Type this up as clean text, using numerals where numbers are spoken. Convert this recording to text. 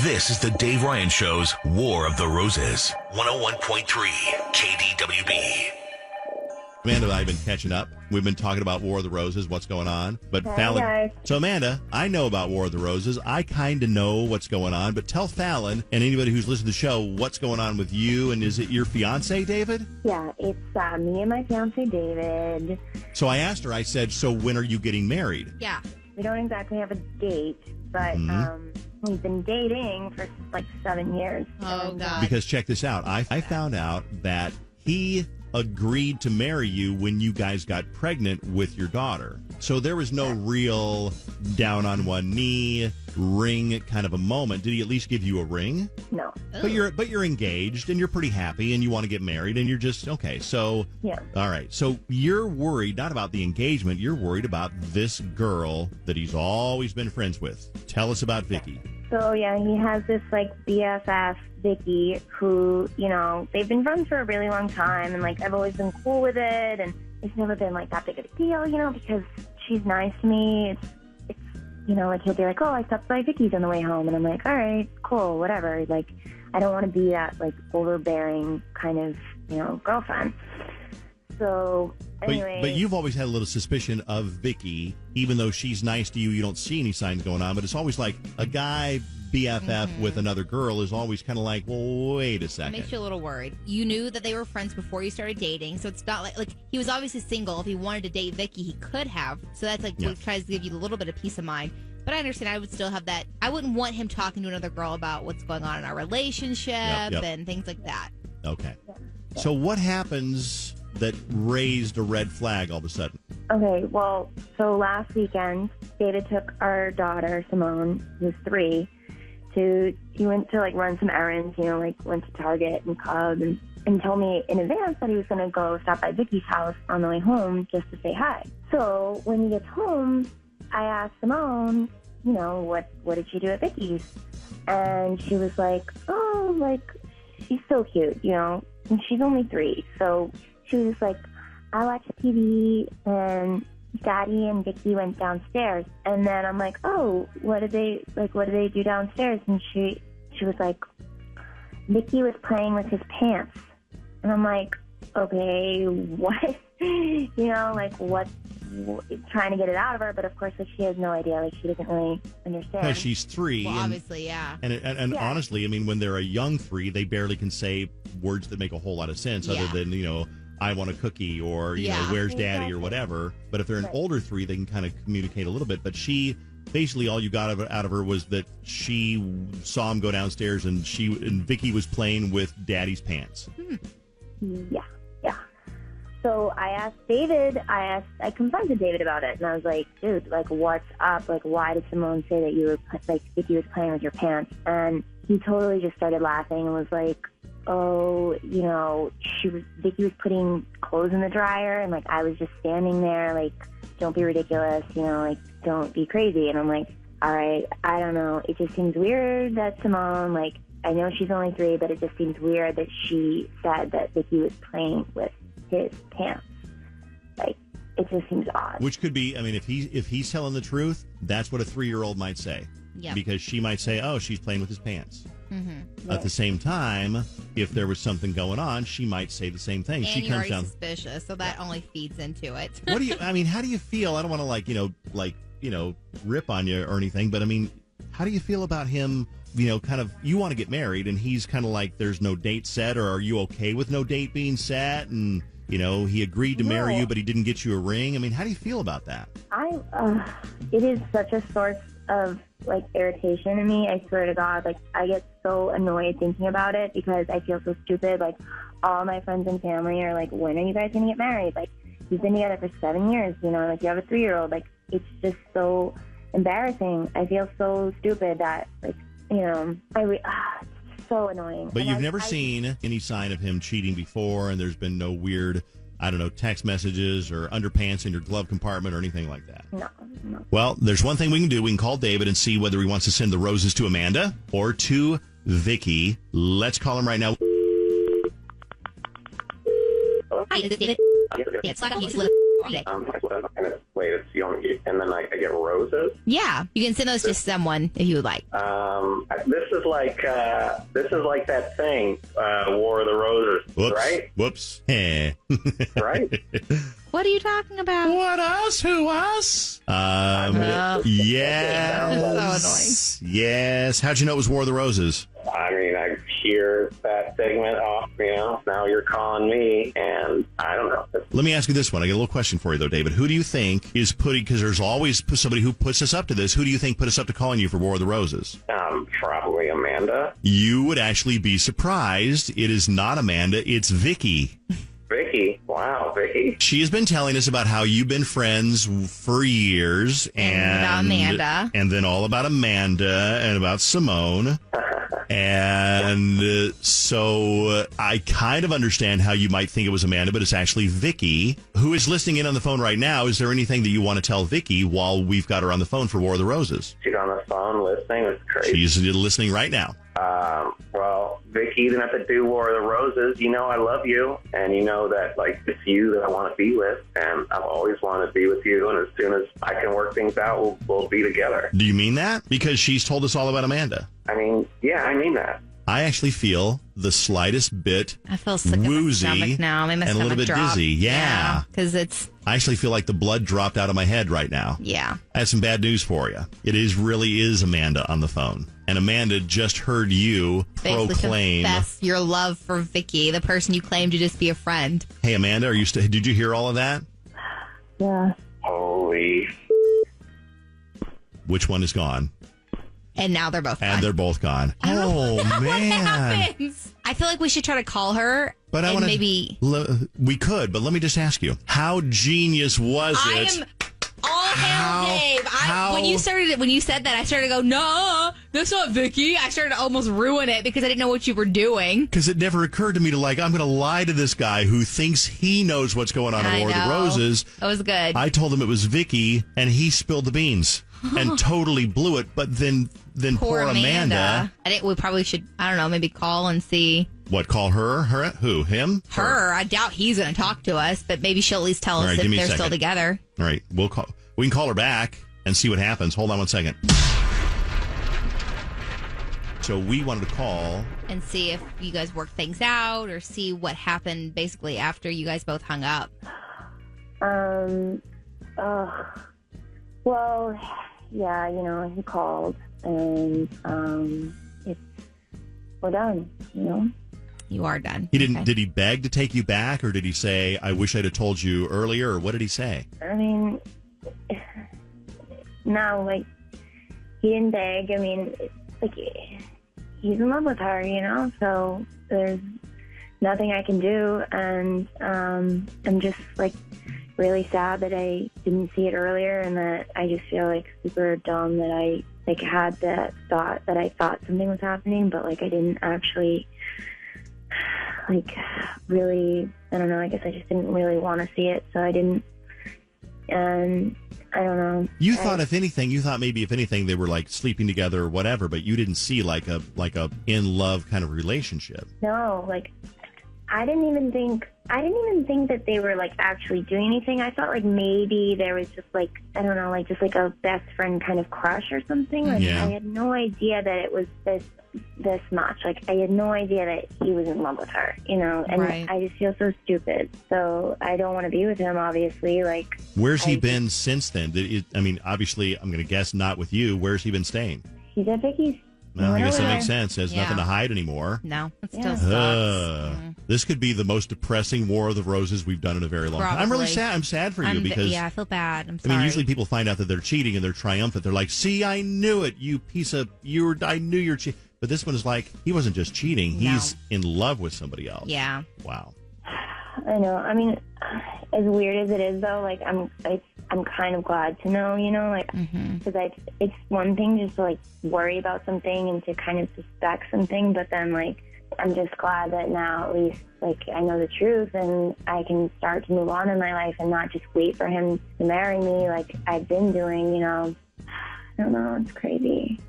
This is the Dave Ryan Show's War of the Roses. 101.3 KDWB. Amanda and I have been catching up. We've been talking about War of the Roses, what's going on. But Hi, Fallon. guys. So, Amanda, I know about War of the Roses. I kind of know what's going on. But tell Fallon and anybody who's listening to the show what's going on with you. And is it your fiance, David? Yeah, it's me and my fiance, David. So I asked her, I said, so when are you getting married? Yeah. We don't exactly have a date, but we've been dating for like 7 years. Oh, God. Because check this out. I found out that he agreed to marry you when you guys got pregnant with your daughter. So there was no real down on one knee ring kind of a moment. Did he at least give you a ring? No. But you're engaged and you're pretty happy and you want to get married and you're just okay. So Yeah. all right. So you're worried not about the engagement, you're worried about this girl that he's always been friends with. Tell us about Vicki. So, yeah, he has this, like, BFF, Vicki, who, you know, they've been friends for a really long time, and, like, I've always been cool with it, and it's never been, like, that big of a deal, you know, because she's nice to me. It's you know, like, he'll be like, oh, I stopped by Vicki's on the way home, and I'm like, all right, cool, whatever. Like, I don't want to be that, like, overbearing kind of, you know, girlfriend. So, anyway. But you've always had a little suspicion of Vicki, even though she's nice to you, you don't see any signs going on, but it's always like a guy BFF with another girl is always kind of like, well, wait a second. It makes you a little worried. You knew that they were friends before you started dating, so it's not like he was obviously single. If he wanted to date Vicki, he could have. So that's like what tries to give you a little bit of peace of mind. But I understand I would still have that. I wouldn't want him talking to another girl about what's going on in our relationship and things like that. Okay. So what happens that raised a red flag all of a sudden? Okay, well, so last weekend, David took our daughter, Simone, who's 3, he went to, like, run some errands, you know, like, went to Target and Cub, and told me in advance that he was going to go stop by Vicki's house on the way home just to say hi. So when he gets home, I asked Simone, you know, what did she do at Vicki's? And she was like, oh, like, she's so cute, you know, and she's only 3, so she was just like, I watched TV and Daddy and Vicki went downstairs, and then I'm like, oh, what did they do downstairs? And she was like, Vicki was playing with his pants, and I'm like, okay, what? You know, like, what? Trying to get it out of her, but of course, like, she has no idea, like, she doesn't really understand. Because she's 3. Well, obviously, yeah. And honestly, I mean, when they're a young 3, they barely can say words that make a whole lot of sense other than, you know, I want a cookie or, you know, where's daddy or whatever. But if they're an older 3, they can kind of communicate a little bit. But she, basically all you got out of her was that she saw him go downstairs and Vicki was playing with daddy's pants. Yeah. So I asked David, I confronted David about it, and I was like, dude, like, what's up? Like, why did Simone say that you were, like, Vicki was playing with your pants? And he totally just started laughing and was like, oh, you know, Vicki was putting clothes in the dryer, and, like, I was just standing there, like, don't be ridiculous, you know, like, don't be crazy. And I'm like, all right, I don't know. It just seems weird that Simone, like, I know she's only 3, but it just seems weird that she said that Vicki was playing with his pants. Like, it just seems odd. Which could be, I mean, if he's telling the truth, that's what a 3-year-old might say. Yeah. Because she might say, oh, she's playing with his pants. Mm-hmm. At the same time, if there was something going on, she might say the same thing. And she you're turns down suspicious, so that only feeds into it. What do you, I mean, how do you feel? I don't want to rip on you or anything, but I mean, how do you feel about him, you know, kind of, you want to get married and he's kind of like, there's no date set, or are you okay with no date being set? And, you know, he agreed to marry you, but he didn't get you a ring. I mean, how do you feel about that? It is such a source of, like, irritation to me. I swear to God, like, I get so annoyed thinking about it because I feel so stupid. Like, all my friends and family are like, when are you guys going to get married? Like, you've been together for 7 years, you know, like, you have a 3-year-old. Like, it's just so embarrassing. I feel so stupid that, like, you know, it's so annoying. But you've never seen any sign of him cheating before, and there's been no weird, I don't know, text messages or underpants in your glove compartment or anything like that? No. Well, there's one thing we can do. We can call David and see whether he wants to send the roses to Amanda or to Vicki. Let's call him right now. Hi, this is David. It's like Wait, it's and then I get roses? Yeah, you can send those to someone if you would like. This is like that thing, War of the Roses, Whoops. right? Whoops. Right? What are you talking about? What us? Who us? No. Yes. Yes. How'd you know it was War of the Roses? I mean, I hear that segment off, now you're calling me, and I don't know. Let me ask you this one. I got a little question for you, though, David. Who do you think is putting, because there's always somebody who puts us up to this, who do you think put us up to calling you for War of the Roses? Probably Amanda. You would actually be surprised. It is not Amanda, it's Vicki. Vicki? Wow, Vicki. She has been telling us about how you've been friends for years. And Amanda. And then all about Amanda and about Simone. And so I kind of understand how you might think it was Amanda, but it's actually Vicki, who is listening in on the phone right now. Is there anything that you want to tell Vicki while we've got her on the phone for War of the Roses? She's on the phone listening. It's crazy. She's listening right now. Well, Vicki, you didn't have to do War of the Roses. You know I love you, and you know that, like, it's you that I want to be with, and I've always wanted to be with you, and as soon as I can work things out, we'll be together. Do you mean that? Because she's told us all about Amanda. I mean, yeah, I mean that. I actually feel the slightest bit I feel sick woozy in my stomach now. and a little bit dizzy. Yeah. Because it's... I actually feel like the blood dropped out of my head right now. Yeah. I have some bad news for you. It really is Amanda on the phone. And Amanda just heard you Basically proclaim... confess your love for Vicki, the person you claim to just be a friend. Hey, Amanda, did you hear all of that? Yeah. Holy... Which one is gone? And now they're both gone. And they're both gone. Oh, man. Happens. I feel like we should try to call her. But I and want to... maybe... We could, but let me just ask you. How genius was it? I am all hail Dave. When you said that, I started to go, no, that's not Vicki. I started to almost ruin it because I didn't know what you were doing. Because it never occurred to me to, I'm going to lie to this guy who thinks he knows what's going on in War of the Roses. That was good. I told him it was Vicki, and he spilled the beans and totally blew it. But then poor Amanda. I think we probably should, I don't know, maybe call and see. What, call her? Her? Who? Him? Her. I doubt he's going to talk to us, but maybe she'll at least tell us if they're still together. All right. We can call her back and see what happens. Hold on one second. So we wanted to call and see if you guys worked things out or see what happened basically after you guys both hung up. Well, yeah, he called and we're done, You are done. He didn't. Okay. Did he beg to take you back, or did he say, "I wish I'd have told you earlier"? Or what did he say? I mean, no, he didn't beg. I mean, he's in love with her, so there's nothing I can do, and I'm just really sad that I didn't see it earlier, and that I just feel super dumb that I had that thought that I thought something was happening, but I didn't actually really, I don't know, I guess I just didn't really want to see it, so I didn't, and I don't know. You thought maybe if anything they were sleeping together or whatever, but you didn't see a in love kind of relationship. No, I didn't even think that they were actually doing anything. I thought maybe there was just I don't know, just a best friend kind of crush or something. Yeah. I had no idea that it was this much. I had no idea that he was in love with her, and right. I just feel so stupid. So I don't want to be with him, obviously. Where's he been since then? Obviously, I'm going to guess not with you. Where's he been staying? He's at Vicki's. Well, I guess that makes sense. There's nothing to hide anymore. No, it still sucks. This could be the most depressing War of the Roses we've done in a very long time. I'm really sad. I'm sad for you because... I feel bad. I'm sorry. I mean, usually people find out that they're cheating and they're triumphant. They're like, see, I knew it, you piece of... I knew you're cheating. But this one is he wasn't just cheating. He's in love with somebody else. Yeah. Wow. I know. I mean, as weird as it is, though, I'm kind of glad to know, because it's one thing just to worry about something and to kind of suspect something, but then I'm just glad that now at least I know the truth and I can start to move on in my life and not just wait for him to marry me like I've been doing, I don't know, it's crazy.